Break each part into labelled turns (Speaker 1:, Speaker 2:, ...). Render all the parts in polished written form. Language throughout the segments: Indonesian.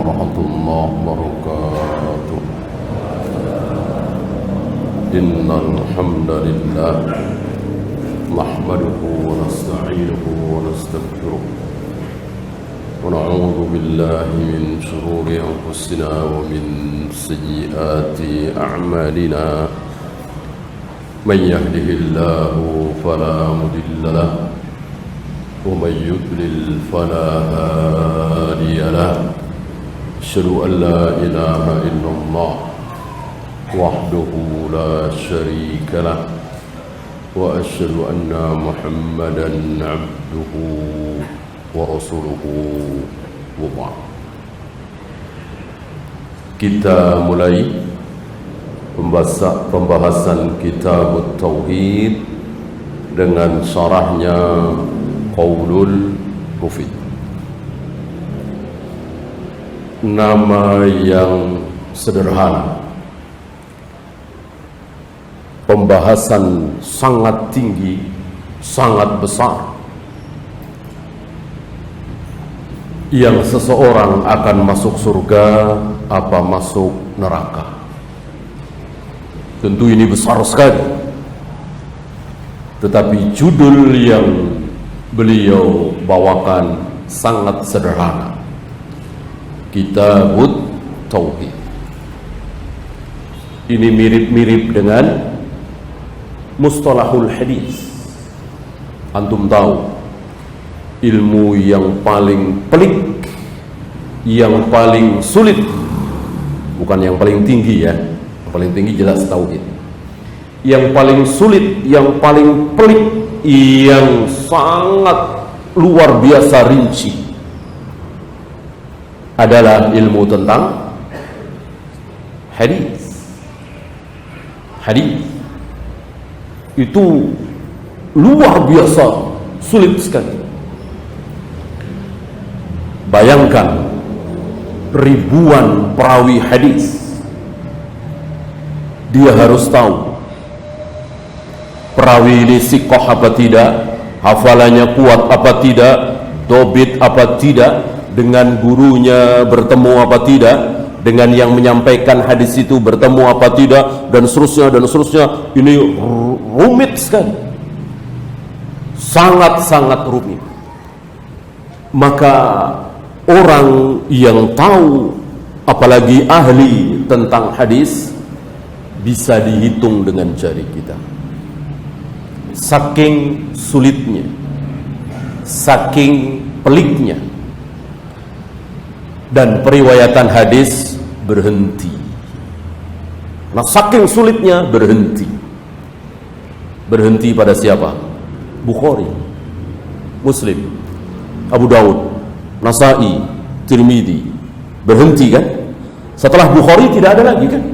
Speaker 1: warahmatullahi wabarakatuh. Innal hamdalillah nahmaduhu wa nasta'inuhu wa nastaghfiruh wa na'udzu billahi min shururi anfusina wa min sayyiati a'malina. Man yahdihillahu fala mudilla lahu ومن يضلل فلا هادي له. أشهد أن لا إله إلا الله وحده لا شريك له وأشهد أن محمدا عبده ورسوله وبعد. Kita mulai pembahasan Kitab Tauhid dengan syarahnya Qaulul Mufid. Nama yang sederhana, pembahasan sangat tinggi, sangat besar, yang seseorang akan masuk surga apa masuk neraka. Tentu ini besar sekali, tetapi judul yang beliau bawakan sangat sederhana, Kitabut Tauhid. Ini mirip-mirip dengan mustalahul hadis. Antum tahu, ilmu yang paling pelik, yang paling sulit, bukan yang paling tinggi ya, yang paling tinggi jelas tauhid. Yang paling sulit, yang paling pelik, yang sangat luar biasa rinci adalah ilmu tentang hadis. Hadis itu luar biasa sulit sekali. Bayangkan ribuan perawi hadis, dia harus tahu perawi ini sikoh apa tidak, hafalannya kuat apa tidak, dobit apa tidak, dengan gurunya bertemu apa tidak, dengan yang menyampaikan hadis itu bertemu apa tidak, dan seterusnya dan seterusnya. Ini rumit sekali, sangat-sangat rumit. Maka orang yang tahu, apalagi ahli tentang hadis, bisa dihitung dengan jari kita. Saking sulitnya, saking peliknya, dan periwayatan hadis berhenti. Nah, saking sulitnya berhenti. Berhenti pada siapa? Bukhari, Muslim, Abu Daud, Nasa'i, Tirmidzi. Berhenti kan? Setelah Bukhari tidak ada lagi kan?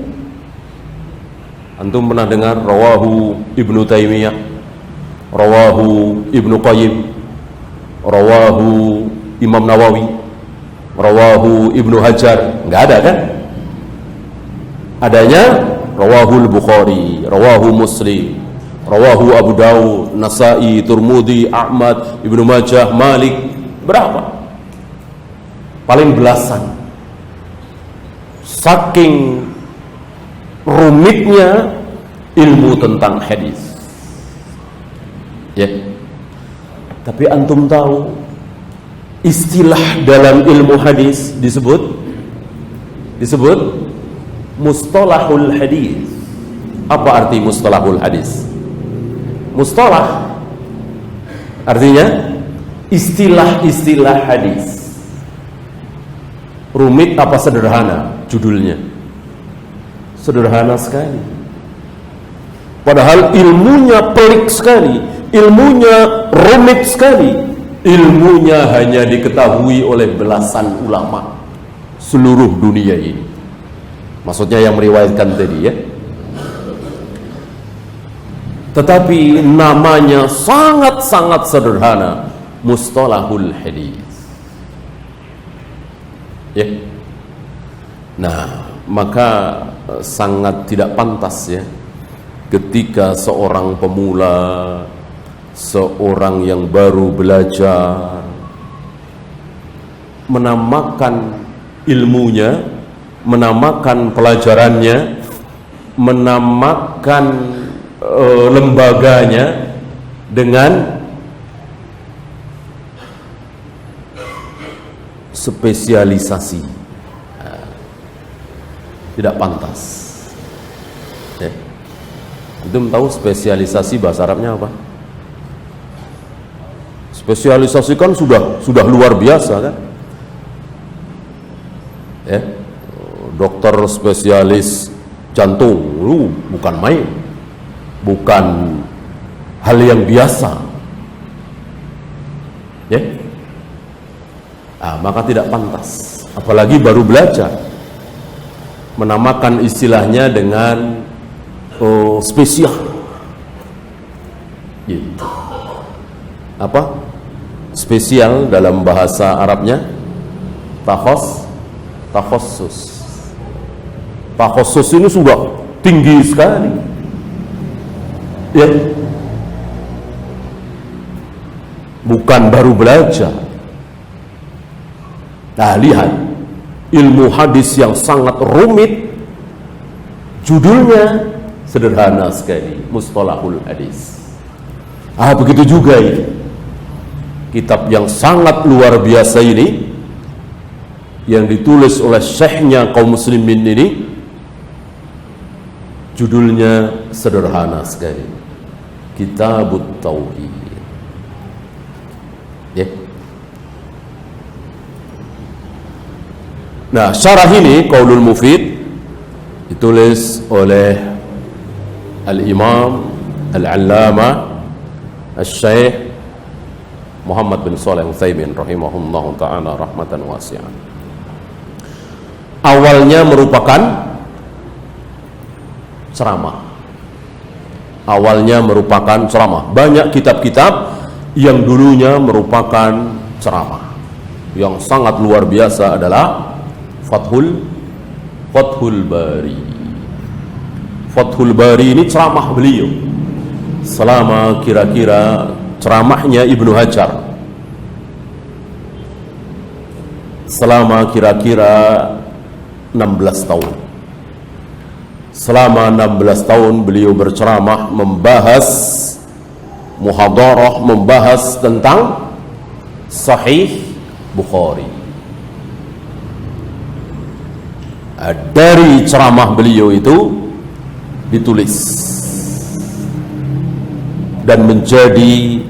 Speaker 1: Antum pernah dengar rawahu Ibnu Taimiyah, rawahu Ibnu Qayyim, rawahu Imam Nawawi, rawahu Ibnu Hajar? Enggak ada kan? Adanya rawahul Bukhari, rawahu Muslim, rawahu Abu Daud, Nasa'i, Tirmidzi, Ahmad, Ibnu Majah, Malik. Berapa? Paling belasan. Saking rumitnya ilmu tentang hadis. Ya. Tapi antum tahu istilah dalam ilmu hadis disebut mustalahul hadis. Apa arti mustalahul hadis? Mustalah artinya istilah-istilah hadis. Rumit apa sederhana judulnya? Sederhana sekali. Padahal ilmunya pelik sekali, ilmunya rumit sekali. Ilmunya hanya diketahui oleh belasan ulama seluruh dunia ini. Maksudnya yang meriwayatkan tadi ya. Tetapi namanya sangat-sangat sederhana, mustalahul hadis. Ya. Nah, maka sangat tidak pantas ya ketika seorang pemula, seorang yang baru belajar menamakan ilmunya, menamakan pelajarannya, menamakan lembaganya dengan spesialisasi. Tidak pantas. Ya. Antum tahu spesialisasi bahasa Arabnya apa? Spesialisasi kan sudah luar biasa kan? Ya. Dokter spesialis jantung, bukan main, bukan hal yang biasa. Ya. Maka tidak pantas, apalagi baru belajar, menamakan istilahnya dengan spesial. Gitu. Apa? Spesial dalam bahasa Arabnya takhossus. Takhossus ini sudah tinggi sekali. Ya. Bukan baru belajar. Nah, lihat ilmu hadis yang sangat rumit, judulnya sederhana sekali, Mustalahul Hadis. Begitu juga ini kitab yang sangat luar biasa ini, yang ditulis oleh syekhnya kaum muslimin ini, judulnya sederhana sekali, Kitabut Tauhid. Ya. Nah, syarah ini Qaulul Mufid ditulis oleh Al-Imam Al-Allamah Al-Syeikh Muhammad bin Shalih Al-Utsaimin rahimahullahu ta'ala rahmatan wasi'ah. Awalnya merupakan ceramah. Banyak kitab-kitab yang dulunya merupakan ceramah. Yang sangat luar biasa adalah Fathul Bari. Fathul Bari ini ceramah beliau selama kira-kira ceramahnya Ibnu Hajar selama kira-kira 16 tahun. Selama 16 tahun beliau berceramah, membahas muhadarah, membahas tentang Sahih Bukhari. Dari ceramah beliau itu ditulis dan menjadi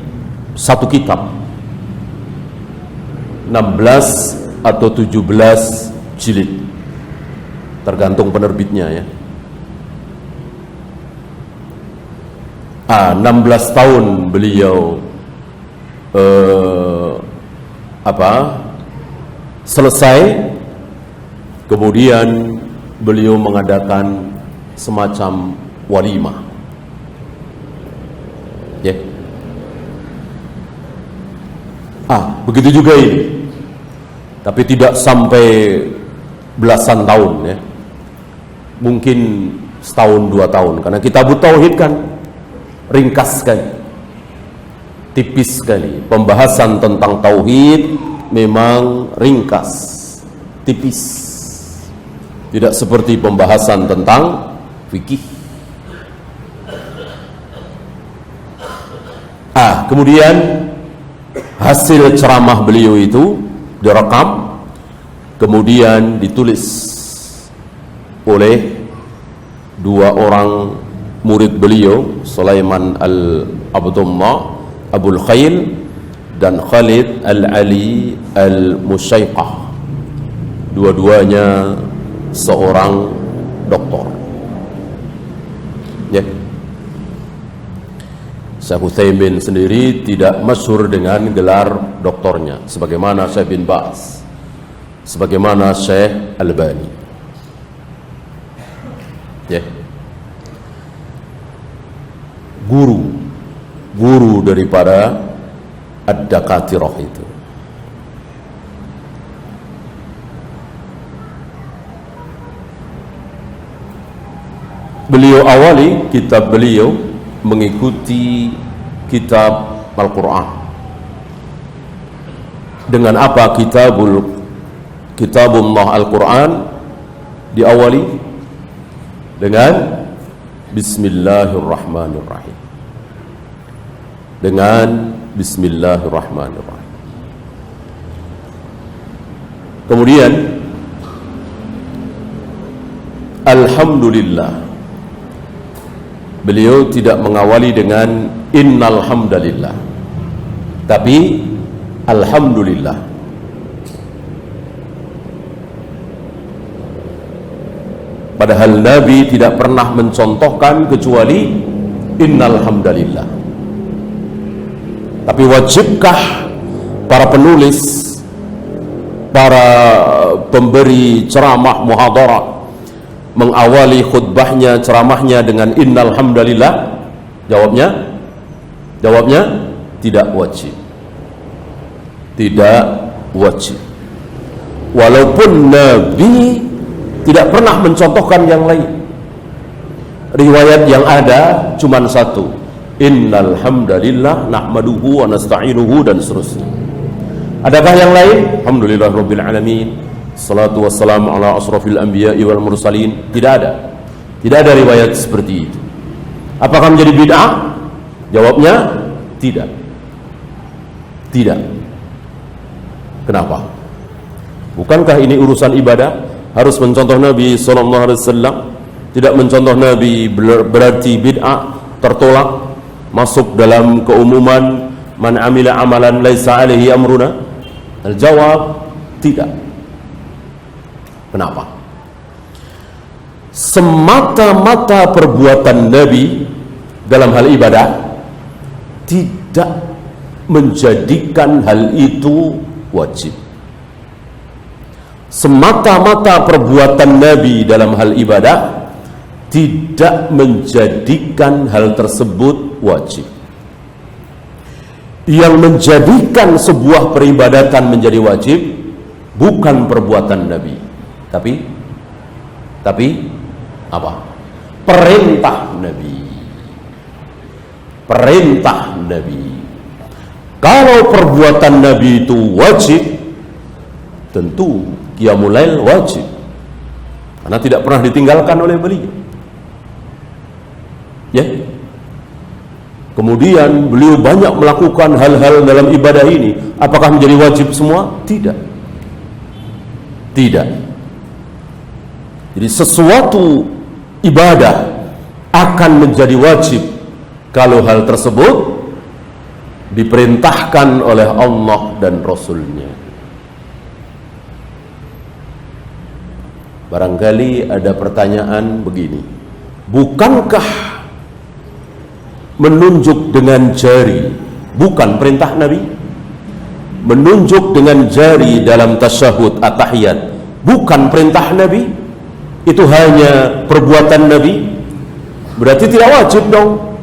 Speaker 1: satu kitab, 16 atau 17 jilid, tergantung penerbitnya ya. 16 tahun beliau selesai. Kemudian beliau mengadakan semacam walimah. Ya. Begitu juga ini. Tapi tidak sampai belasan tahun ya. Mungkin setahun 2 tahun, karena Kitabut Tauhid kan ringkas sekali, tipis sekali. Pembahasan tentang tauhid memang ringkas, tipis. Tidak seperti pembahasan tentang fikih. Kemudian hasil ceramah beliau itu direkam, kemudian ditulis oleh 2 orang murid beliau, Sulaiman Al-Abdullah Abul Khail dan Khalid Al-Ali Al-Musyaiqah. Dua-duanya seorang doktor. Ya. Syekh Utsaimin sendiri tidak masyhur dengan gelar doktornya, sebagaimana Syekh bin Baz, sebagaimana Syekh Albani. Ya. Guru daripada ad-dakatirah itu. Beliau awali kitab beliau mengikuti kitab Al-Quran. Dengan apa? Kitabul kitabullah Al-Quran diawali dengan Bismillahirrahmanirrahim. Dengan Bismillahirrahmanirrahim. Kemudian Alhamdulillah. Beliau tidak mengawali dengan Innal hamdalillah, tapi Alhamdulillah. Padahal Nabi tidak pernah mencontohkan kecuali Innal hamdalillah. Tapi wajibkah para penulis, para pemberi ceramah muhadarah mengawali khutbahnya, ceramahnya dengan Innal hamdalillah? Jawabnya tidak wajib. Tidak wajib. Walaupun Nabi tidak pernah mencontohkan yang lain. Riwayat yang ada cuma satu, Innal hamdalillah nahmaduhu wa nasta'inuhu, dan seterusnya. Adakah yang lain? Alhamdulillah rabbil alamin, salatu wassalamu ala asrafil anbiya'i wal mursalin. Tidak ada. Tidak ada riwayat seperti itu. Apakah menjadi bid'ah? Jawabnya tidak. Tidak. Kenapa? Bukankah ini urusan ibadah? Harus mencontoh Nabi SAW. Tidak mencontoh Nabi berarti bid'ah, tertolak, masuk dalam keumuman man amila amalan laisa alaihi amruna. Al-jawab tidak. Kenapa? Semata-mata perbuatan Nabi dalam hal ibadah tidak menjadikan hal itu wajib. Semata-mata perbuatan Nabi dalam hal ibadah tidak menjadikan hal tersebut wajib. Yang menjadikan sebuah peribadatan menjadi wajib bukan perbuatan Nabi, tapi apa? Perintah Nabi. Perintah Nabi. Kalau perbuatan Nabi itu wajib, tentu qiyamul lail wajib, karena tidak pernah ditinggalkan oleh beliau. Ya. Kemudian beliau banyak melakukan hal-hal dalam ibadah ini. Apakah menjadi wajib semua? Tidak. Tidak. Jadi sesuatu ibadah akan menjadi wajib kalau hal tersebut diperintahkan oleh Allah dan Rasul-Nya. Barangkali ada pertanyaan begini, bukankah menunjuk dengan jari bukan perintah Nabi? Menunjuk dengan jari dalam tasyahud at-tahiyat bukan perintah Nabi? Itu hanya perbuatan Nabi? Berarti tidak wajib dong.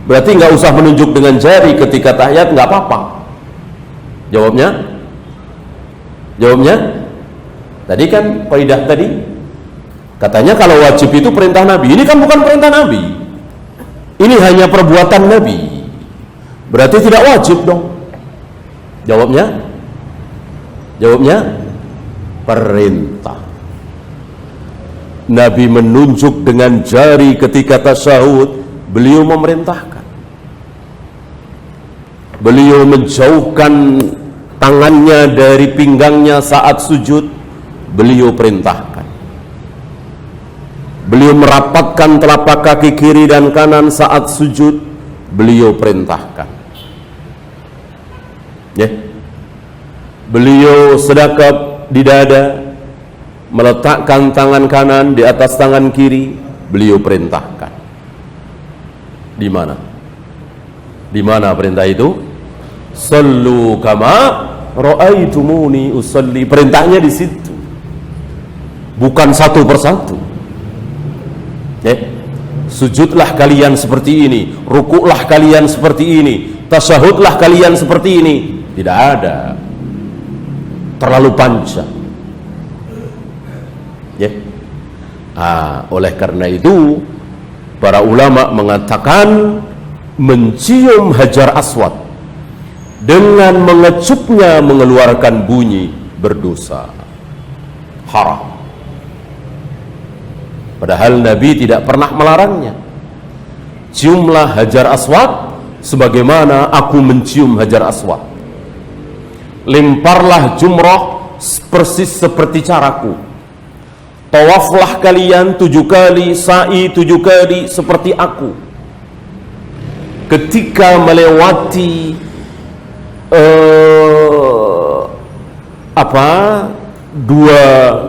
Speaker 1: Berarti nggak usah menunjuk dengan jari ketika tahiyat, nggak apa-apa. Jawabnya tadi kan kaidah tadi katanya kalau wajib itu perintah Nabi. Ini kan bukan perintah Nabi, ini hanya perbuatan Nabi. Berarti tidak wajib dong. Jawabnya perintah. Nabi menunjuk dengan jari ketika tasyahud, beliau memerintahkan. Beliau menjauhkan tangannya dari pinggangnya saat sujud, beliau perintahkan. Beliau merapatkan telapak kaki kiri dan kanan saat sujud, beliau perintahkan. Ya. Beliau sedekap di dada, meletakkan tangan kanan di atas tangan kiri, beliau perintahkan. Di mana? Di mana perintah itu? Sallu kama ra'aitumuni usalli. Perintahnya di situ. Bukan satu persatu. Ya. Sujudlah kalian seperti ini, rukuklah kalian seperti ini, tasyahudlah kalian seperti ini. Tidak ada. Terlalu panjang. Ya. Oleh karena itu para ulama mengatakan mencium hajar aswad dengan mengecupnya mengeluarkan bunyi berdosa, haram. Padahal Nabi tidak pernah melarangnya. Ciumlah Hajar Aswad sebagaimana aku mencium Hajar Aswad. Lemparlah jumrah persis seperti caraku. Tawaflah kalian 7 kali, sa'i 7 kali seperti aku. Ketika melewati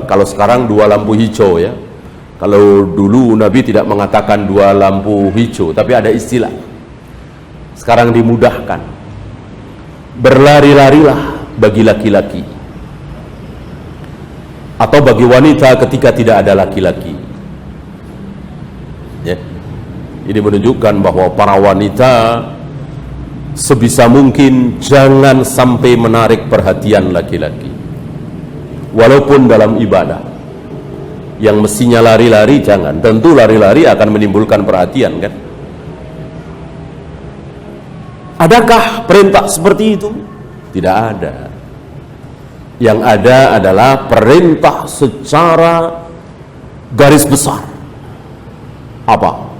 Speaker 1: kalau sekarang 2 lampu hijau ya. Kalau dulu Nabi tidak mengatakan 2 lampu hijau, tapi ada istilah. Sekarang dimudahkan. Berlari-larilah bagi laki-laki atau bagi wanita ketika tidak ada laki-laki. Ya. Ini menunjukkan bahwa para wanita sebisa mungkin jangan sampai menarik perhatian laki-laki. Walaupun dalam ibadah, yang mestinya lari-lari jangan. Tentu lari-lari akan menimbulkan perhatian, kan? Adakah perintah seperti itu? Tidak ada. Yang ada adalah perintah secara garis besar. Apa?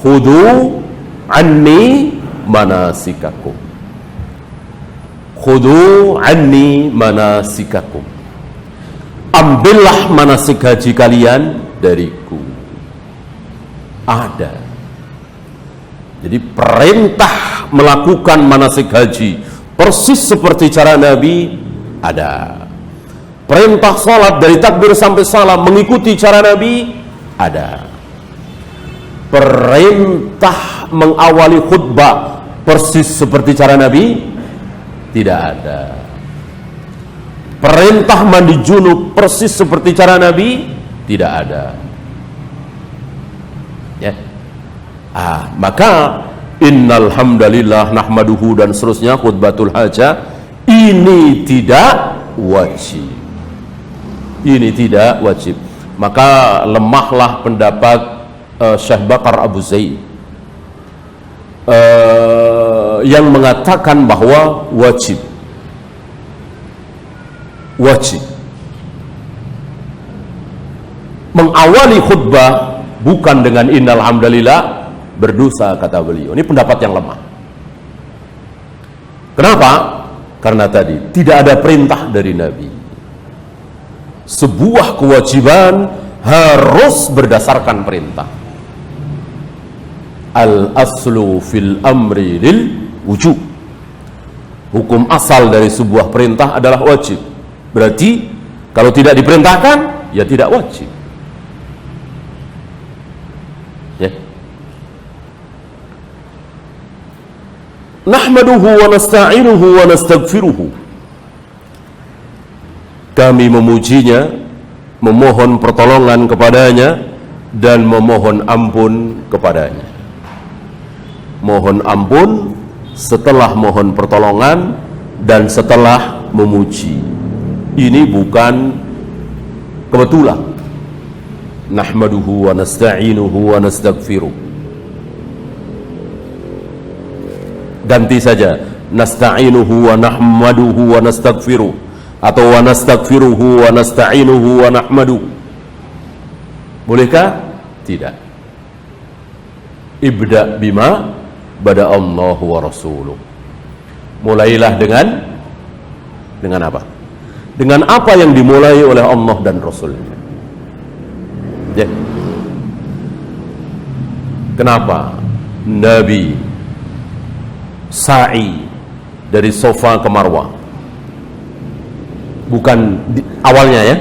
Speaker 1: Khudu anni manasikakum. Khudu anni manasikakum. Ambillah manasik haji kalian dariku. Ada. Jadi perintah melakukan manasik haji persis seperti cara Nabi ada. Perintah salat dari takbir sampai salam mengikuti cara Nabi ada. Perintah mengawali khutbah persis seperti cara Nabi tidak ada. Perintah mandi junub persis seperti cara Nabi tidak ada. Ya. Maka innal hamdalillah nahmaduhu dan seterusnya khutbatul hajah ini tidak wajib. Ini tidak wajib. Maka lemahlah pendapat Syekh Bakar Abu Zaid yang mengatakan bahwa wajib mengawali khutbah bukan dengan innal hamdalillah berdosa, kata beliau. Ini pendapat yang lemah. Kenapa? Karena tadi tidak ada perintah dari Nabi. Sebuah kewajiban harus berdasarkan perintah. Al-aslu fil amri lil wujub. Hukum asal dari sebuah perintah adalah wajib. Berarti kalau tidak diperintahkan, ya tidak wajib. Ya. Nahmaduhu wa nasta'inuhu wa nastaghfiruhu. Kami memujinya, memohon pertolongan kepadanya dan memohon ampun kepadanya. Mohon ampun setelah mohon pertolongan dan setelah memuji. Ini bukan kebetulan. Nahmaduhu wa nasta'inuhu wa nastaghfiruh. Ganti saja, nasta'inuhu wa nahmaduhu wa nastaghfiruh, atau wa nastaghfiruhu wa nasta'inuhu wa nahmaduhu. Bolehkah? Tidak. Ibda bima bada Allah wa rasuluh. Mulailah dengan apa? Dengan apa yang dimulai oleh Allah dan Rasulnya. Ya. Kenapa Nabi sa'i dari Safa ke Marwah? Bukan awalnya ya,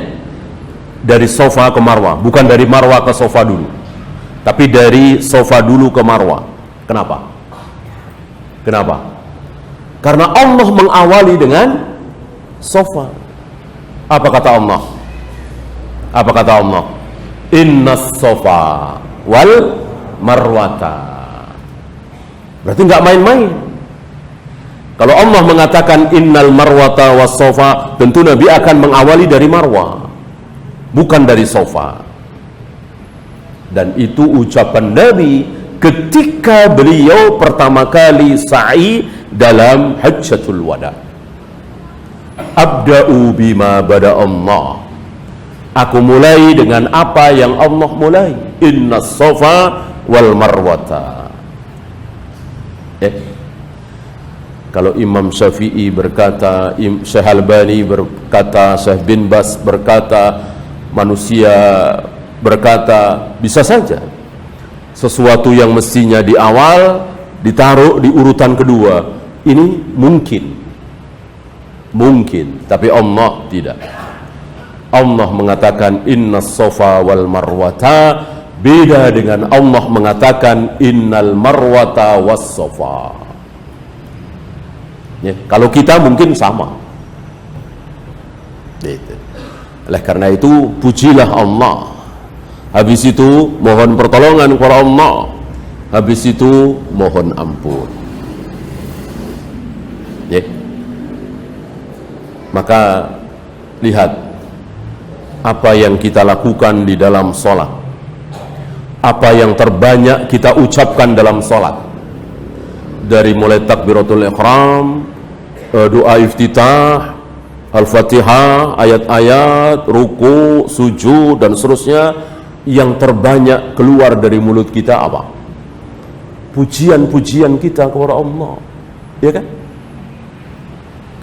Speaker 1: dari Safa ke Marwah, bukan dari Marwah ke Safa dulu, tapi dari Safa dulu ke Marwah. Kenapa? Karena Allah mengawali dengan Safa. Apa kata Allah? Innas Safa wal Marwata. Berarti nggak main-main. Kalau Allah mengatakan innal marwata was Safa, tentu Nabi akan mengawali dari Marwah, bukan dari Safa. Dan itu ucapan Nabi ketika beliau pertama kali sa'i dalam Hajjatul Wada. Abda'u bima bada Allah. Aku mulai dengan apa yang Allah mulai. Innas safa wal marwata. Kalau Imam Syafi'i berkata, Syekh Albani berkata, Syekh bin Bas berkata, manusia berkata, bisa saja sesuatu yang mestinya di awal ditaruh di urutan kedua. Ini mungkin, tapi Allah tidak. Allah mengatakan innas safa wal marwata, beda dengan Allah mengatakan innal marwata was safa. Ya, kalau kita mungkin sama. Gitu. Oleh karena itu pujilah Allah. Habis itu mohon pertolongan kepada Allah. Habis itu mohon ampun. Ya. Maka lihat apa yang kita lakukan di dalam sholat, apa yang terbanyak kita ucapkan dalam sholat, dari mulai takbiratul ihram, doa iftitah, al-fatihah, ayat-ayat, ruku, sujud dan seterusnya, yang terbanyak keluar dari mulut kita apa? Pujian-pujian kita kepada Allah, ya kan?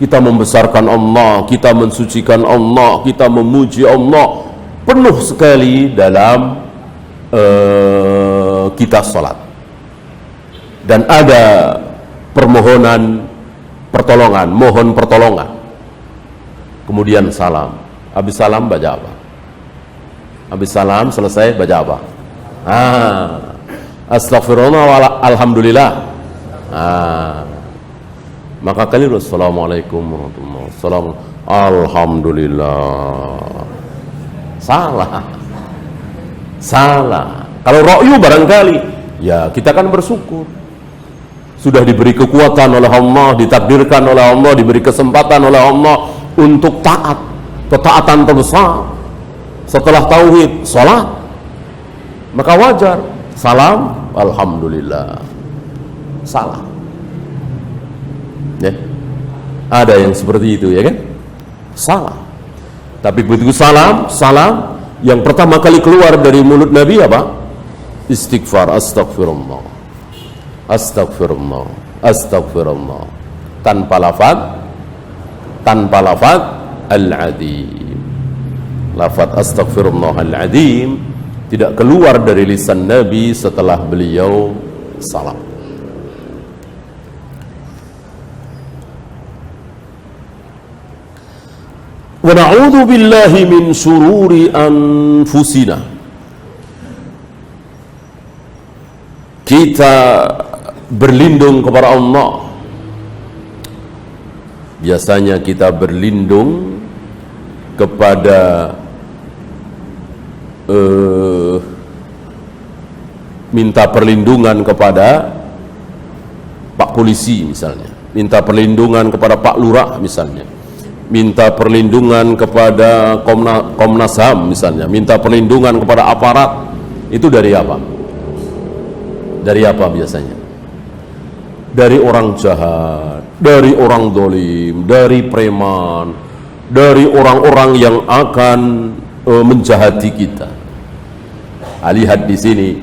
Speaker 1: Kita membesarkan Allah, kita mensucikan Allah, kita memuji Allah penuh sekali dalam kita salat. Dan ada permohonan pertolongan, mohon pertolongan, kemudian salam. Habis salam baca apa? Habis salam selesai baca apa? Astagfirullah wa alhamdulillah. Maka kali assalamualaikum warahmatullahi wabarakatuh, alhamdulillah. Salah. Kalau ra'yu barangkali, ya kita kan bersyukur. Sudah diberi kekuatan oleh Allah, ditakdirkan oleh Allah, diberi kesempatan oleh Allah untuk taat, ketaatan terbesar setelah tauhid, salat. Maka wajar salam, alhamdulillah. Salah. Ya. Ada yang seperti itu, ya kan? Salah. Tapi begitu salam yang pertama kali keluar dari mulut Nabi apa? Istighfar, astagfirullah, astagfirullah, astagfirullah, tanpa lafaz al-adim. Lafaz astagfirullah al-adim tidak keluar dari lisan Nabi setelah beliau salam. Wa na'udzu billahi min syururi anfusina. Kita berlindung kepada Allah. Biasanya kita berlindung kepada minta perlindungan kepada Pak Polisi misalnya, minta perlindungan kepada Pak Lurah misalnya, minta perlindungan kepada Komnas HAM misalnya, minta perlindungan kepada aparat. Itu dari apa? Dari apa biasanya? Dari orang jahat, dari orang dolim, dari preman, dari orang-orang yang akan menjahati kita. Lihat di sini,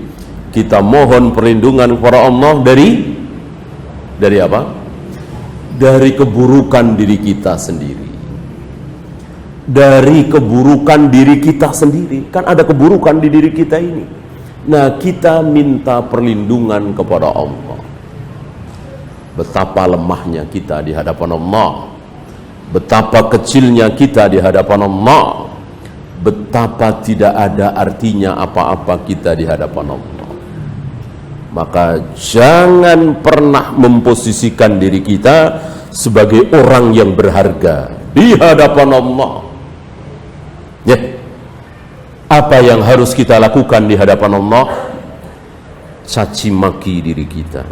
Speaker 1: kita mohon perlindungan kepada Allah dari apa? Dari keburukan diri kita sendiri. Dari keburukan diri kita sendiri. Kan ada keburukan di diri kita ini. Nah, kita minta perlindungan kepada Allah. Betapa lemahnya kita di hadapan Allah, betapa kecilnya kita di hadapan Allah, betapa tidak ada artinya apa-apa kita di hadapan Allah. Maka jangan pernah memposisikan diri kita sebagai orang yang berharga di hadapan Allah. Ya, apa yang harus kita lakukan di hadapan Allah? Caci maki diri kita,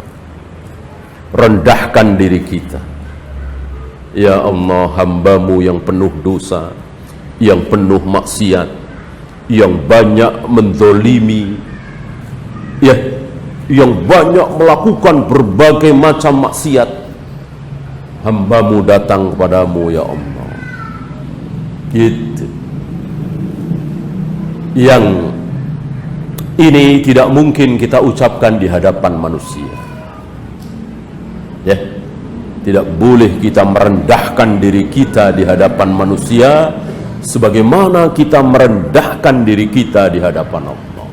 Speaker 1: rendahkan diri kita. Ya Allah, hamba-Mu yang penuh dosa, yang penuh maksiat, yang banyak menzalimi, ya, yang banyak melakukan berbagai macam maksiat. Hamba-Mu datang kepadamu ya Allah, Gitu. Yang ini tidak mungkin kita ucapkan di hadapan manusia. Ya. Tidak boleh kita merendahkan diri kita di hadapan manusia sebagaimana kita merendahkan diri kita di hadapan Allah.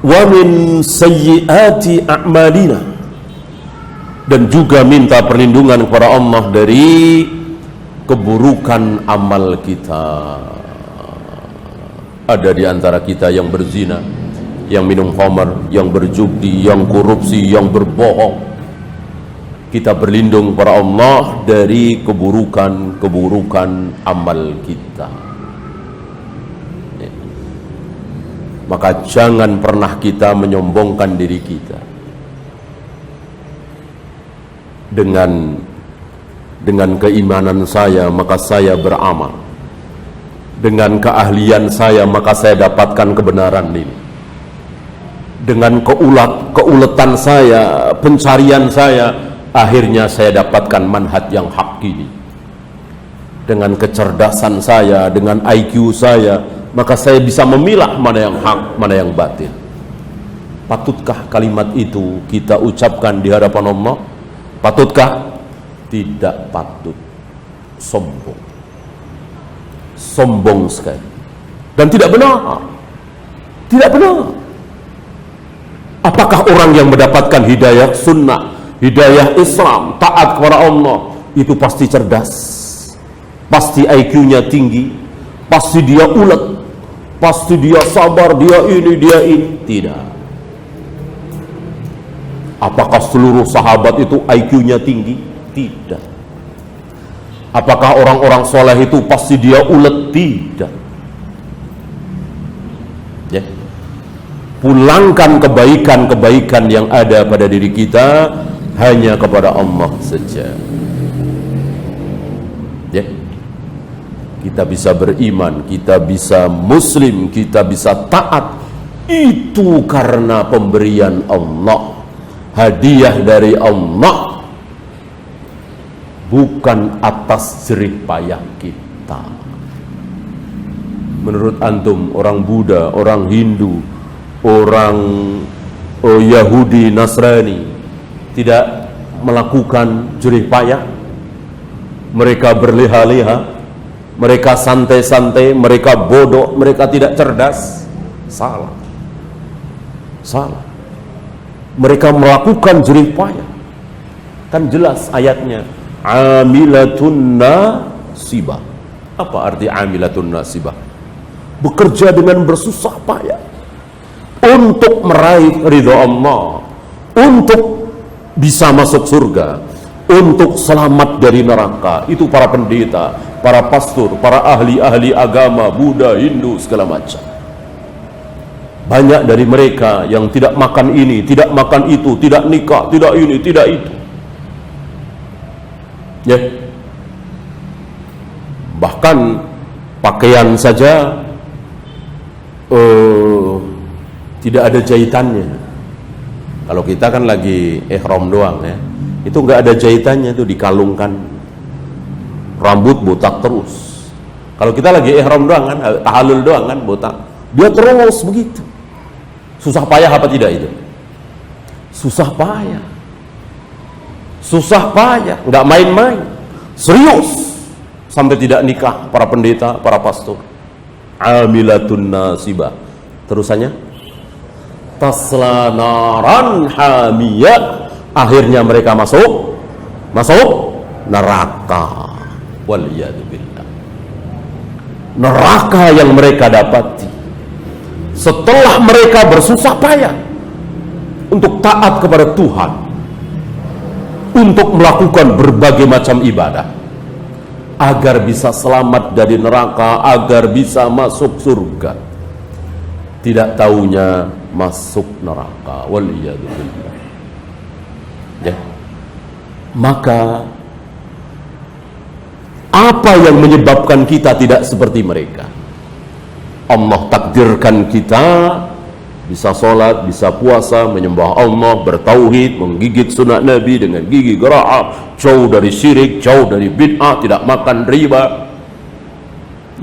Speaker 1: Wa min sayyiati a'malina, dan juga minta perlindungan kepada Allah dari keburukan amal kita. Ada di antara kita yang berzina, yang minum khamar, yang berjudi, yang korupsi, yang berbohong. Kita berlindung kepada Allah dari keburukan amal kita. Ya. Maka jangan pernah kita menyombongkan diri kita dengan keimanan saya maka saya beramal, dengan keahlian saya maka saya dapatkan kebenaran ini, dengan keuletan saya, pencarian saya, akhirnya saya dapatkan manhaj yang hak ini. Dengan kecerdasan saya, dengan IQ saya, maka saya bisa memilah mana yang hak, mana yang batil. Patutkah kalimat itu kita ucapkan di hadapan Allah? Patutkah? Tidak patut. Sombong. Sombong sekali. Dan tidak benar. Tidak benar. Apakah orang yang mendapatkan hidayah sunnah, hidayah Islam, taat kepada Allah, itu pasti cerdas, pasti IQ-nya tinggi, pasti dia ulet, pasti dia sabar, dia ini? Tidak. Apakah seluruh sahabat itu IQ-nya tinggi? Tidak. Apakah orang-orang soleh itu pasti dia ulet? Tidak. Ya. Pulangkan kebaikan-kebaikan yang ada pada diri kita hanya kepada Allah saja. Ya. Kita bisa beriman, kita bisa muslim, kita bisa taat, itu karena pemberian Allah, hadiah dari Allah, bukan atas jerih payah kita. Menurut antum, orang Buddha, orang Hindu, orang Yahudi, Nasrani tidak melakukan jerih payah? Mereka berleha-leha, mereka santai-santai, mereka bodoh, mereka tidak cerdas? Salah. Mereka melakukan jerih payah. Kan jelas ayatnya, amilatun nasibah. Apa arti amilatun nasibah? Bekerja dengan bersusah payah untuk meraih ridha Allah, untuk bisa masuk surga, untuk selamat dari neraka. Itu para pendeta, para pastor, para ahli-ahli agama Buddha, Hindu, segala macam. Banyak dari mereka yang tidak makan ini, tidak makan itu, tidak nikah, tidak ini, tidak itu. Ya. Bahkan pakaian saja tidak ada jahitannya. Kalau kita kan lagi ihram doang ya, itu nggak ada jahitannya, itu dikalungkan, rambut botak terus. Kalau kita lagi ihram doang kan, tahallul doang kan, botak, dia terus begitu. Susah payah apa tidak itu? Susah payah, nggak main-main, serius, sampai tidak nikah para pendeta, para pastor. Amilatun nasibah. Terusannya, tasla naran hamiyah, akhirnya mereka masuk neraka. Waliyadzubillah. Neraka yang mereka dapati setelah mereka bersusah payah untuk taat kepada Tuhan, untuk melakukan berbagai macam ibadah agar bisa selamat dari neraka, agar bisa masuk surga. Tidak taunya masuk neraka. Waliyadzubillah. Ya. Maka apa yang menyebabkan kita tidak seperti mereka? Allah takdirkan kita bisa sholat, bisa puasa, menyembah Allah, bertauhid, menggigit sunnah Nabi dengan gigi geraham, jauh dari syirik, jauh dari bid'ah, tidak makan riba,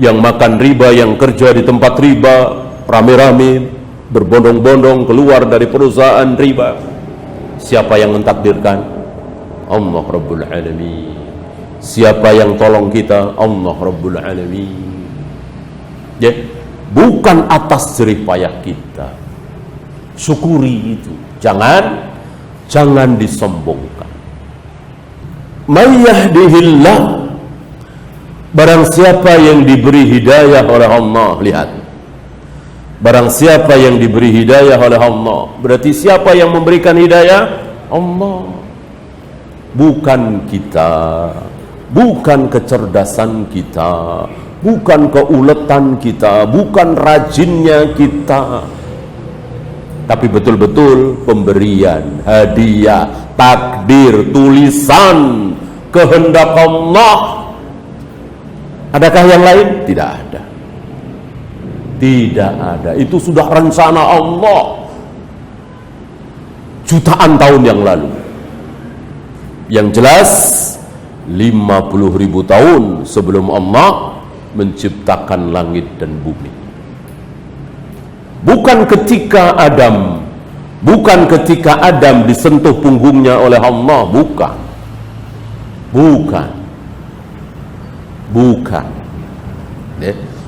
Speaker 1: yang makan riba, yang kerja di tempat riba, rame-rame berbondong-bondong keluar dari perusahaan riba. Siapa yang mentakdirkan? Allah Rabbul Alamin. Siapa yang tolong kita? Allah Rabbul Alamin. Ya, bukan atas jerih payah kita. Syukuri itu. Jangan disombongkan. May yahdihillah, barang siapa yang diberi hidayah oleh Allah, lihat. Barang siapa yang diberi hidayah oleh Allah, berarti siapa yang memberikan hidayah? Allah. Bukan kita, bukan kecerdasan kita, bukan keuletan kita, bukan rajinnya kita, tapi betul-betul pemberian, hadiah, takdir, tulisan, kehendak Allah. Adakah yang lain? Tidak ada. Tidak ada. Itu sudah rencana Allah jutaan tahun yang lalu. Yang jelas 50.000 tahun sebelum Allah menciptakan langit dan bumi. Bukan ketika Adam disentuh punggungnya oleh Allah, bukan.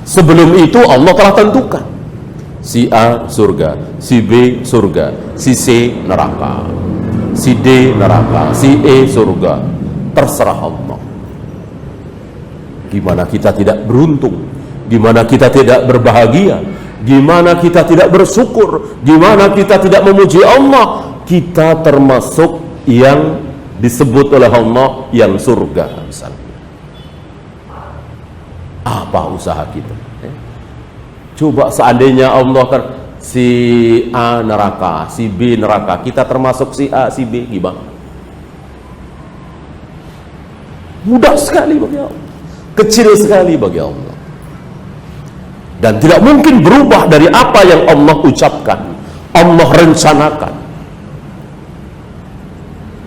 Speaker 1: Sebelum itu Allah telah tentukan si A surga, si B surga, si C neraka, si D neraka, si E surga. Terserah Allah. Gimana kita tidak beruntung, gimana kita tidak berbahagia, gimana kita tidak bersyukur, gimana kita tidak memuji Allah. Kita termasuk yang disebut oleh Allah yang surga misalnya. Apa usaha kita? Coba seandainya Allah kan si A neraka, si B neraka, kita termasuk si A, si B, gimana? Mudah sekali bagi Allah, kecil sekali bagi Allah, dan tidak mungkin berubah dari apa yang Allah ucapkan, Allah rencanakan.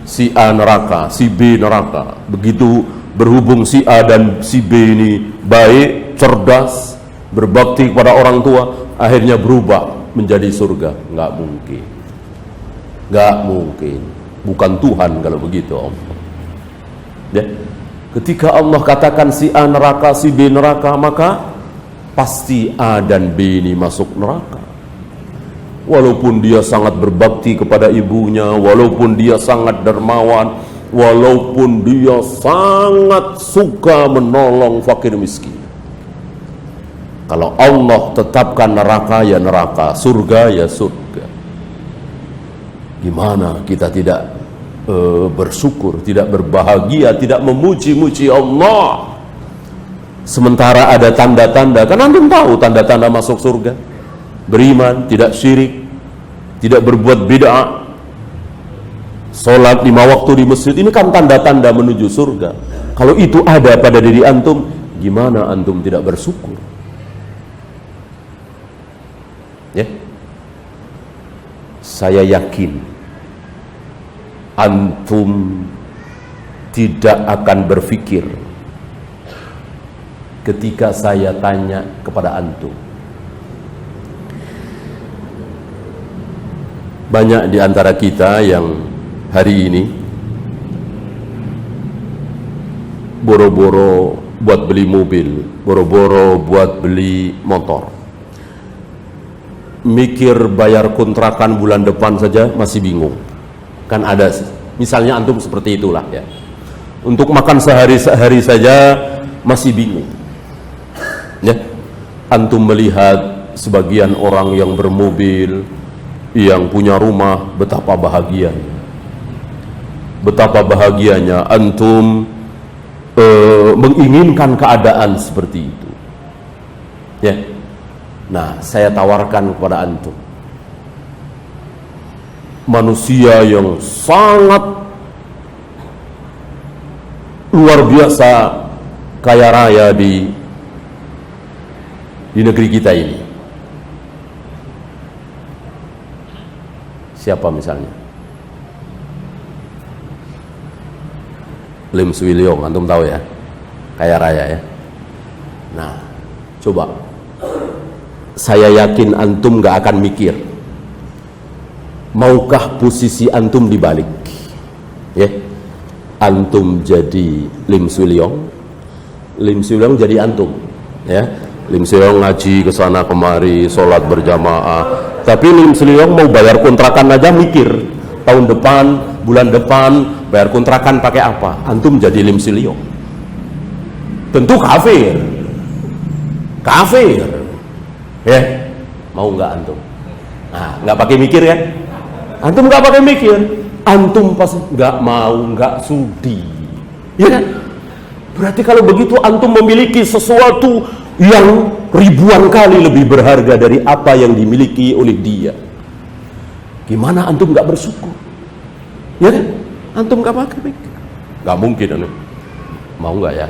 Speaker 1: Si A neraka, si B neraka. Begitu berhubung si A dan si B ini baik, cerdas, berbakti kepada orang tua, akhirnya berubah menjadi surga. Nggak mungkin. Bukan Tuhan kalau begitu Allah. Ya. Ketika Allah katakan si A neraka, si B neraka, maka pasti A dan B ini masuk neraka. Walaupun dia sangat berbakti kepada ibunya, walaupun dia sangat dermawan, walaupun dia sangat suka menolong fakir miskin. Kalau Allah tetapkan neraka ya neraka, surga ya surga. Gimana kita tidak bersyukur, tidak berbahagia, tidak memuji-muji Allah? Sementara ada tanda-tanda, kan antum tahu tanda-tanda masuk surga. Beriman, tidak syirik, tidak berbuat bid'ah, sholat 5 waktu di masjid, ini kan tanda-tanda menuju surga. Kalau itu ada pada diri antum, gimana antum tidak bersyukur? Ya, saya yakin antum tidak akan berpikir ketika saya tanya kepada antum. Banyak di antara kita yang hari ini boro-boro buat beli mobil, boro-boro buat beli motor, mikir bayar kontrakan bulan depan saja masih bingung. Kan ada, misalnya antum seperti itulah ya. Untuk makan sehari-hari saja masih bingung. Ya, antum melihat sebagian orang yang bermobil, yang punya rumah, betapa bahagianya. Betapa bahagianya antum menginginkan keadaan seperti itu. Ya. Nah, saya tawarkan kepada antum, manusia yang sangat luar biasa kaya raya di negeri kita ini. Siapa misalnya? Lim Swee Leong, antum tahu ya, kaya raya ya. Nah, Coba, saya yakin antum gak akan mikir, maukah posisi antum dibalik? Ya, antum jadi Lim Sulyong, Lim Sulyong jadi antum. Ya, Lim Sulyong ngaji kesana kemari, sholat berjamaah. Tapi Lim Sulyong mau bayar kontrakan aja mikir, tahun depan, bulan depan bayar kontrakan pakai apa? Antum jadi Lim Sulyong, tentu kafir. Kafir, ya, mau nggak antum? Nah, nggak pakai mikir ya? Antum nggak pakai mikir, antum pasti nggak mau, nggak sudi, ya kan? Berarti kalau begitu antum memiliki sesuatu yang ribuan kali lebih berharga dari apa yang dimiliki oleh dia. Gimana antum nggak bersyukur? Ya kan? Antum nggak pakai mikir, nggak mungkin antum. Mau nggak ya?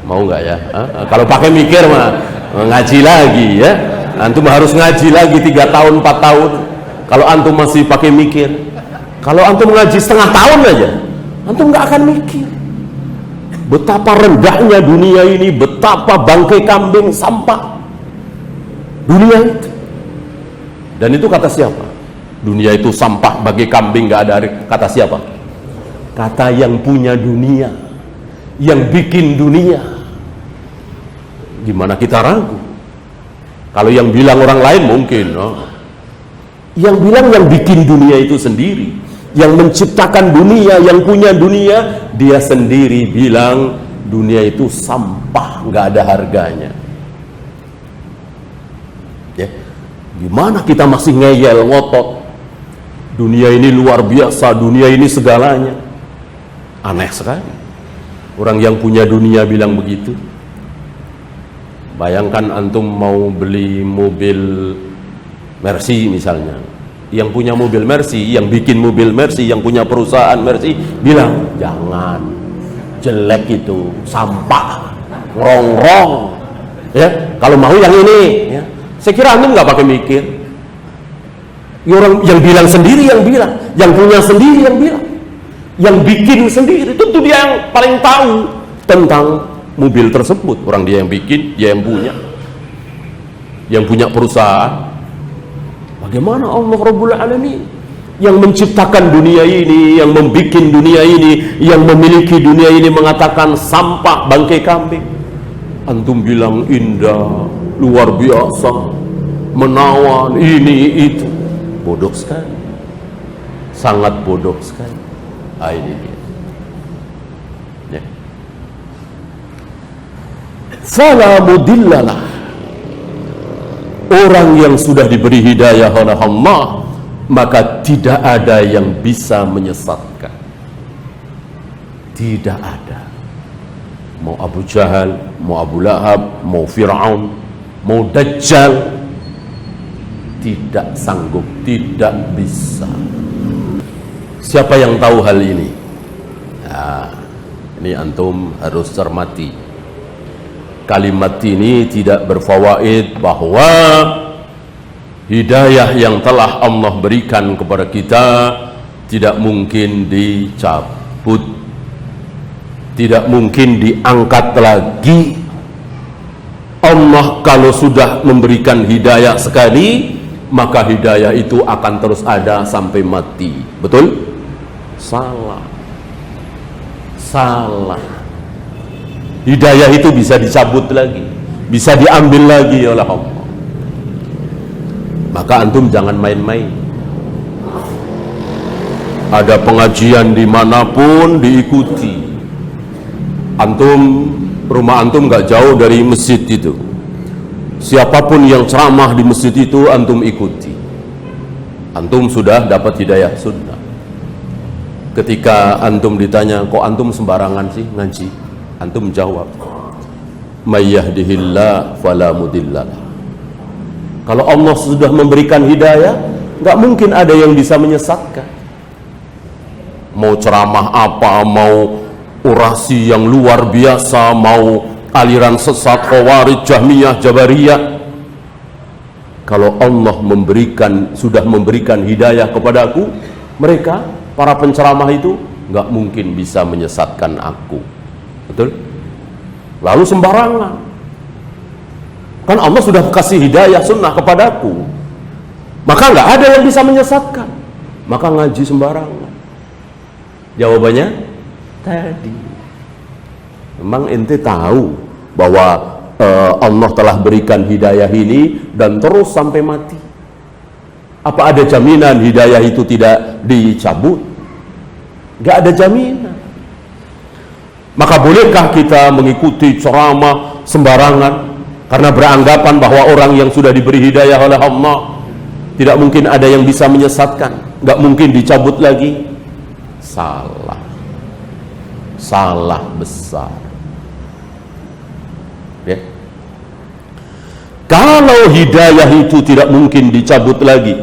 Speaker 1: Mau nggak ya? Kalau pakai mikir mah ngaji lagi ya. Antum harus ngaji lagi 3 tahun 4 tahun. Kalau antum masih pakai mikir, kalau antum ngaji setengah tahun aja, antum nggak akan mikir. Betapa rendahnya dunia ini, betapa bangkai kambing sampah dunia itu. Dan itu kata siapa? Dunia itu sampah bagi kambing, nggak ada. Kata siapa? Kata yang punya dunia, yang bikin dunia. Gimana kita ragu? Kalau yang bilang orang lain mungkin, yang bilang yang bikin dunia itu sendiri, yang menciptakan dunia, yang punya dunia, dia sendiri bilang dunia itu sampah, nggak ada harganya. Ya, gimana kita masih ngeyel, ngotot? Dunia ini luar biasa, dunia ini segalanya. Aneh sekali. Orang yang punya dunia bilang begitu. Bayangkan antum mau beli mobil Mercy misalnya, yang punya mobil Mercy, yang bikin mobil Mercy, yang punya perusahaan Mercy bilang jangan, jelek itu, sampah, ngerongrong, ya. Kalau mau yang ini, ya. Saya kira antum nggak pakai mikir. Orang yang bilang sendiri yang bilang, yang punya sendiri yang bilang, yang bikin sendiri, tentu dia yang paling tahu tentang mobil tersebut. Orang dia yang bikin, dia yang punya perusahaan. Bagaimana Allah Rabbul Alamin yang menciptakan dunia ini, yang membuat dunia ini, yang memiliki dunia ini mengatakan sampah, bangkai kambing? Antum bilang indah, luar biasa, menawan, ini itu. Bodoh sekali, sangat bodoh sekali. Ini dia. Ya. Fala mudillalah. Orang yang sudah diberi hidayah oleh Allah, maka tidak ada yang bisa menyesatkan. Tidak ada. Mau Abu Jahal, mau Abu Lahab, mau Fir'aun, mau Dajjal, tidak sanggup, tidak bisa. Siapa yang tahu hal ini? Nah, ini antum harus cermati. Kalimat ini tidak berfawaid bahwa hidayah yang telah Allah berikan kepada kita tidak mungkin dicabut, tidak mungkin diangkat lagi. Allah kalau sudah memberikan hidayah sekali, maka hidayah itu akan terus ada sampai mati. Betul? Salah. Salah. Hidayah itu bisa dicabut lagi, bisa diambil lagi oleh Allah. Maka antum jangan main-main. Ada pengajian dimanapun diikuti. Antum, rumah antum gak jauh dari masjid itu. Siapapun yang ceramah di masjid itu antum ikuti. Antum sudah dapat hidayah sunnah. Ketika antum ditanya, kok antum sembarangan sih ngaji? Antum jawab, may yahdihillah fala mudhillalah. Kalau Allah sudah memberikan hidayah, nggak mungkin ada yang bisa menyesatkan. Mau ceramah apa, mau orasi yang luar biasa, mau aliran sesat Khawarij, Jahmiyah, Jabariyah, kalau Allah sudah memberikan hidayah kepadaku, mereka para penceramah itu nggak mungkin bisa menyesatkan aku. Betul? Lalu sembarangan Kan Allah sudah kasih hidayah sunnah kepadaku, maka nggak ada yang bisa menyesatkan, maka ngaji sembarangan. Jawabannya tadi, memang ente tahu bahwa Allah telah berikan hidayah ini dan terus sampai mati. Apa ada jaminan hidayah itu tidak dicabut? Nggak ada jaminan. Maka bolehkah kita mengikuti ceramah sembarangan karena beranggapan bahwa orang yang sudah diberi hidayah oleh Allah tidak mungkin ada yang bisa menyesatkan, nggak mungkin dicabut lagi? Salah, salah besar. Ya. Kalau hidayah itu tidak mungkin dicabut lagi,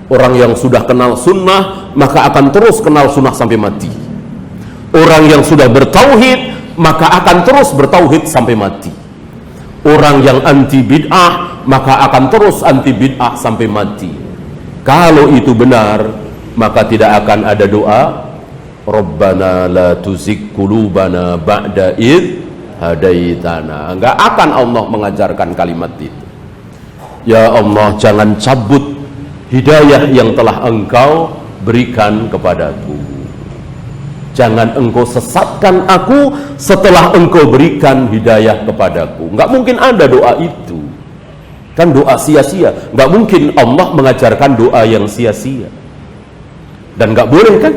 Speaker 1: orang yang sudah kenal sunnah maka akan terus kenal sunnah sampai mati. Orang yang sudah bertauhid maka akan terus bertauhid sampai mati. Orang yang anti bid'ah maka akan terus anti bid'ah sampai mati. Kalau itu benar, maka tidak akan ada doa Rabbana la tuzigh qulubana ba'da idh hadaitana. Enggak akan Allah mengajarkan kalimat itu. Ya Allah, jangan cabut hidayah yang telah Engkau berikan kepadaku. Jangan Engkau sesatkan aku setelah Engkau berikan hidayah kepadaku. Enggak mungkin ada doa itu. Kan doa sia-sia. Enggak mungkin Allah mengajarkan doa yang sia-sia. Dan enggak boleh kan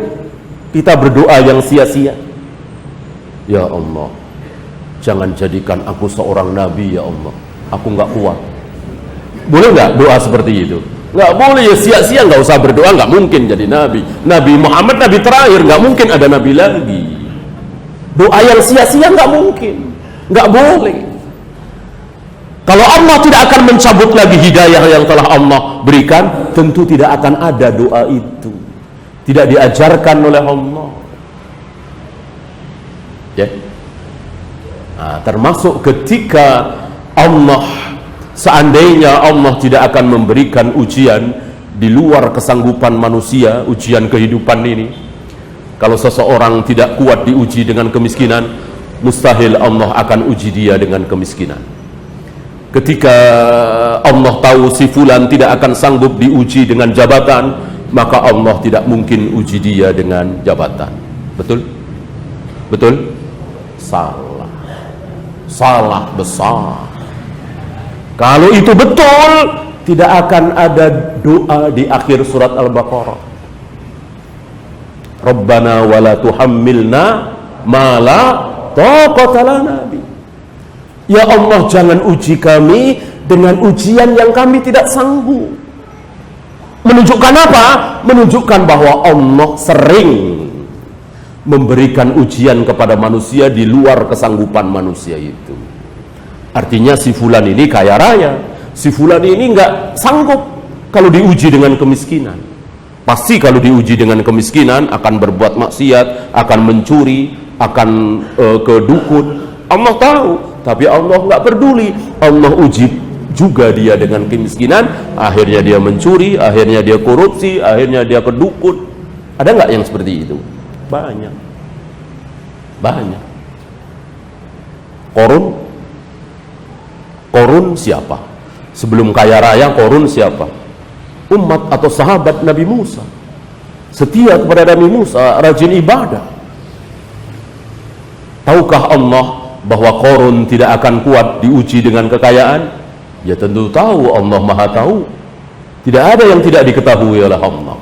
Speaker 1: kita berdoa yang sia-sia. Ya Allah, jangan jadikan aku seorang nabi ya Allah. Aku enggak kuat. Boleh enggak doa seperti itu? Nggak boleh, ya sia-sia, nggak usah berdoa, nggak mungkin jadi nabi. Nabi Muhammad nabi terakhir, nggak mungkin ada nabi lagi. Doa yang sia-sia nggak mungkin, nggak boleh. Kalau Allah tidak akan mencabut lagi hidayah yang telah Allah berikan, tentu tidak akan ada doa itu. Tidak diajarkan oleh Allah. Ya. Nah, termasuk ketika seandainya Allah tidak akan memberikan ujian di luar kesanggupan manusia, ujian kehidupan ini. Kalau seseorang tidak kuat diuji dengan kemiskinan, mustahil Allah akan uji dia dengan kemiskinan. Ketika Allah tahu si fulan tidak akan sanggup diuji dengan jabatan, maka Allah tidak mungkin uji dia dengan jabatan. Betul? Betul? Salah. Salah besar. Kalau itu betul, tidak akan ada doa di akhir surat Al-Baqarah. Rabbana wala tuhammilna ma la taqata lana bi. Ya Allah, jangan uji kami dengan ujian yang kami tidak sanggup. Menunjukkan apa? Menunjukkan bahwa Allah sering memberikan ujian kepada manusia di luar kesanggupan manusia itu. Artinya si fulan ini kaya raya, si fulan ini nggak sanggup kalau diuji dengan kemiskinan. Pasti kalau diuji dengan kemiskinan akan berbuat maksiat, akan mencuri, akan ke dukun. Allah tahu, tapi Allah nggak peduli. Allah uji juga dia dengan kemiskinan, akhirnya dia mencuri, akhirnya dia korupsi, akhirnya dia ke dukun. Ada nggak yang seperti itu? Banyak. Banyak. Korun siapa? Sebelum kaya raya, Korun siapa? Umat atau sahabat Nabi Musa. Setia kepada Nabi Musa, rajin ibadah. Tahukah Allah bahwa Korun tidak akan kuat diuji dengan kekayaan? Ya tentu tahu, Allah Maha tahu. Tidak ada yang tidak diketahui oleh Allah.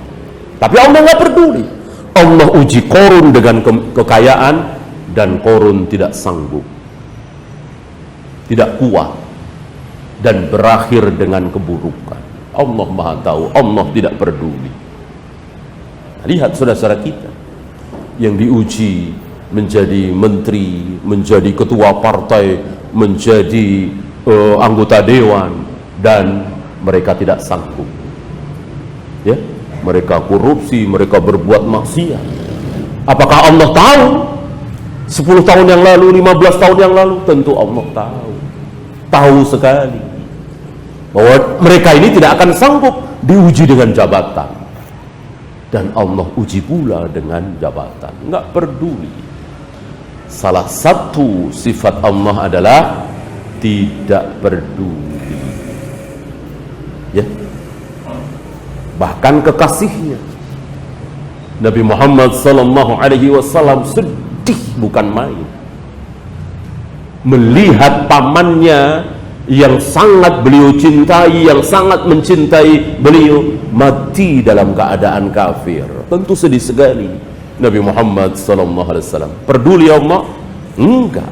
Speaker 1: Tapi Allah nggak peduli. Allah uji Korun dengan kekayaan dan Korun tidak sanggup, tidak kuat, dan berakhir dengan keburukan. Allah Maha tahu, Allah tidak peduli. Lihat saudara-saudara kita yang diuji menjadi menteri, menjadi ketua partai, menjadi anggota dewan, dan mereka tidak sanggup. Ya, mereka korupsi, mereka berbuat maksiat. Apakah Allah tahu? 10 tahun yang lalu, 15 tahun yang lalu, tentu Allah tahu. Tahu sekali bahwa mereka ini tidak akan sanggup diuji dengan jabatan, dan Allah uji pula dengan jabatan. Nggak peduli. Salah satu sifat Allah adalah tidak peduli. Ya. Bahkan kekasihnya Nabi Muhammad sallallahu alaihi wasallam sedih bukan main melihat pamannya yang sangat beliau cintai, yang sangat mencintai beliau, mati dalam keadaan kafir. Tentu sedih sekali. Nabi Muhammad sallallahu alaihi wasallam peduli Allah? Enggak.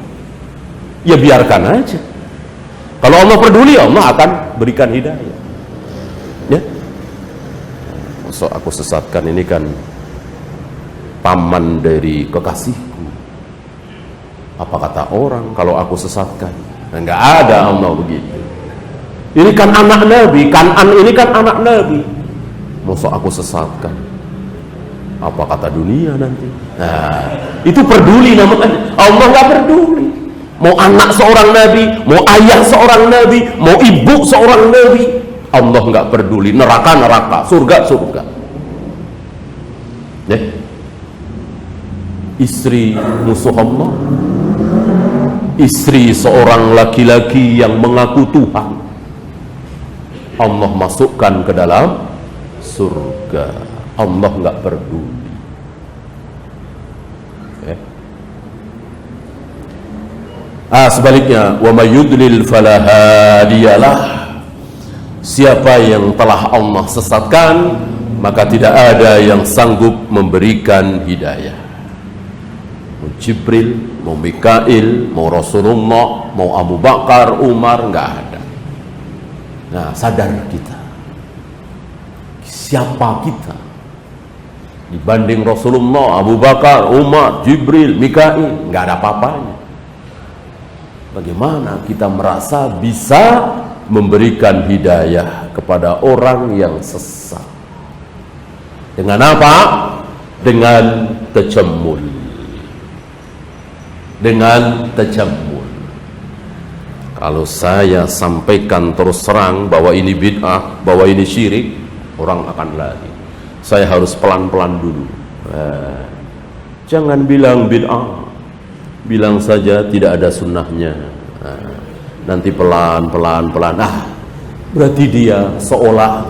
Speaker 1: Ya biarkan aja. Kalau Allah peduli, Allah akan berikan hidayah. Ya. So aku sesatkan, ini kan paman dari kekasihku. Apa kata orang kalau aku sesatkan? Enggak ada Allah begitu. Ini kan anak Nabi, Kan'an ini kan anak Nabi. Masa aku sesatkan? Apa kata dunia nanti? Nah, itu peduli namanya. Allah nggak peduli. Mau anak seorang Nabi, mau ayah seorang Nabi, mau ibu seorang Nabi, Allah nggak peduli. Neraka neraka, surga surga. Ya. Istri musuh Allah, istri seorang laki-laki yang mengaku Tuhan, Allah masukkan ke dalam surga. Allah nggak peduli. Sebaliknya, wa may yudlil fala hadiyalah. Siapa yang telah Allah sesatkan, maka tidak ada yang sanggup memberikan hidayah. Mau Jibril, mau Mikail, mau Rasulullah, mau Abu Bakar, Umar, nggak ada. Nah, sadar kita, siapa kita dibanding Rasulullah, Abu Bakar, Umar, Jibril, Mikail? Nggak ada apa-apanya. Bagaimana kita merasa bisa memberikan hidayah kepada orang yang sesat? Dengan apa? Dengan tajammul. Dengan tajammul. Kalau saya sampaikan terus terang bahwa ini bid'ah, bahwa ini syirik, orang akan lari. Saya harus pelan-pelan dulu. Jangan bilang bid'ah, bilang saja tidak ada sunnahnya. Nanti pelan-pelan, berarti dia seolah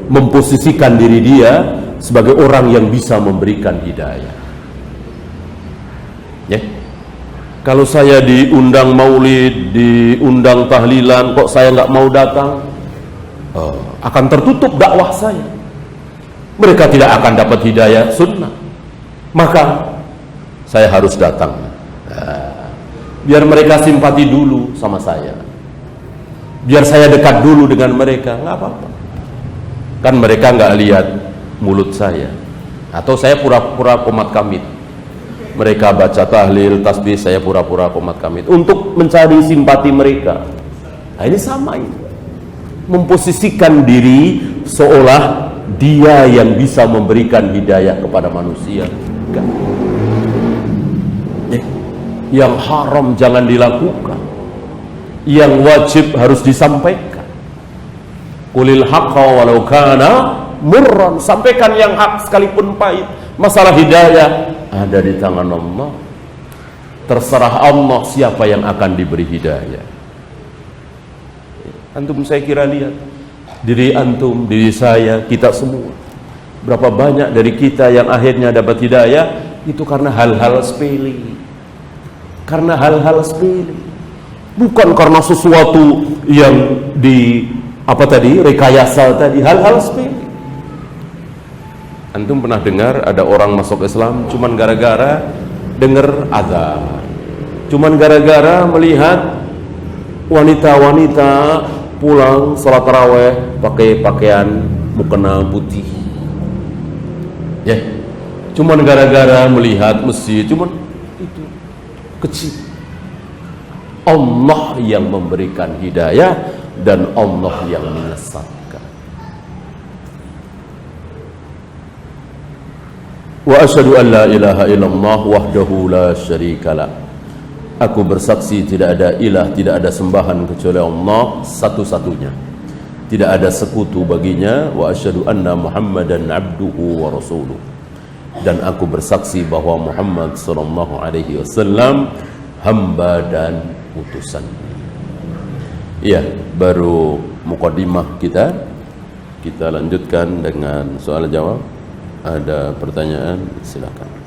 Speaker 1: memposisikan diri dia sebagai orang yang bisa memberikan hidayah. Ya. Kalau saya diundang maulid, diundang tahlilan, kok saya nggak mau datang, akan tertutup dakwah saya. Mereka tidak akan dapat hidayah sunnah. Maka saya harus datang. Biar mereka simpati dulu sama saya, biar saya dekat dulu dengan mereka, nggak apa-apa. Kan mereka nggak lihat mulut saya, atau saya pura-pura qomat kamit. Mereka baca tahlil, tasbih, saya pura-pura qomat kamit untuk mencari simpati mereka. Nah, ini sama ini, memposisikan diri seolah dia yang bisa memberikan hidayah kepada manusia. Enggak. Yang haram jangan dilakukan, yang wajib harus disampaikan. Qulil haqqa walau kana murran, sampaikan yang hak sekalipun pahit. Masalah hidayah ada di tangan Allah. Terserah Allah siapa yang akan diberi hidayah. Antum saya kira lihat diri antum, diri saya, kita semua. Berapa banyak dari kita yang akhirnya dapat hidayah itu karena hal-hal sepele. Karena hal-hal sepele, bukan karena sesuatu yang rekayasa tadi, hal-hal sepele. Antum pernah dengar ada orang masuk Islam cuman gara-gara dengar azan, cuman gara-gara melihat wanita-wanita pulang sholat taraweh pakai pakaian mukena putih, ya, cuman gara-gara melihat masjid, cuman itu kecil. Allah yang memberikan hidayah dan Allah yang menyesatkan. Wa asyhadu an la ilaha illallah wahdahu la syarikalah. Aku bersaksi tidak ada ilah, tidak ada sembahan kecuali Allah satu-satunya. Tidak ada sekutu baginya. Wa asyhadu anna Muhammadan abduhu wa rasuluh. Dan aku bersaksi bahwa Muhammad sallallahu alaihi wasallam hamba dan utusan. Iya, baru mukadimah kita. Kita lanjutkan dengan soal jawab. Ada pertanyaan, silakan.